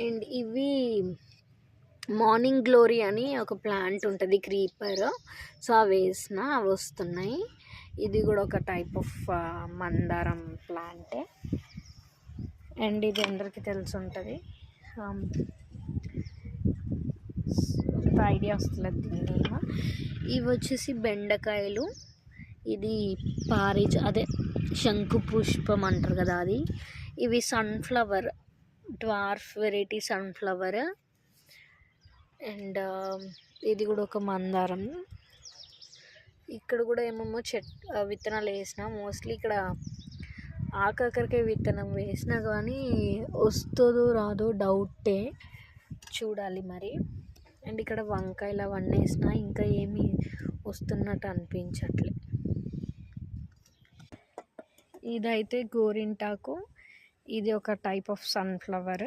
And ఇవి morning glory అని ఒక ప్లాంట్ ఉంటుంది, క్రీపర్. సో అవి వేసిన అవి వస్తున్నాయి. ఇది కూడా ఒక టైప్ ఆఫ్ మందారం ప్లాంటే. అండ్ ఇది అందరికీ తెలిసి ఉంటుంది. ఐడియా వస్తలేదు దీన్ని. ఇవి వచ్చేసి బెండకాయలు. ఇది అదే శంకు పుష్పం అంటారు కదా అది. ఇవి sunflower, dwarf variety sunflower. And ఇది కూడా ఒక మందారం. ఇక్కడ కూడా ఏమేమో విత్తనాలు వేసిన. మోస్ట్లీ ఇక్కడ ఆకాకరకాయ విత్తనం వేసినా కానీ వస్తుందో రాదో డౌటే, చూడాలి మరి. అండ్ ఇక్కడ వంకాయలు అవన్నీ వేసిన, ఇంకా ఏమీ వస్తున్నట్టు అనిపించట్లే. ఇదైతే గోరింటాకు. ఇది ఒక టైప్ ఆఫ్ సన్ఫ్లవర్.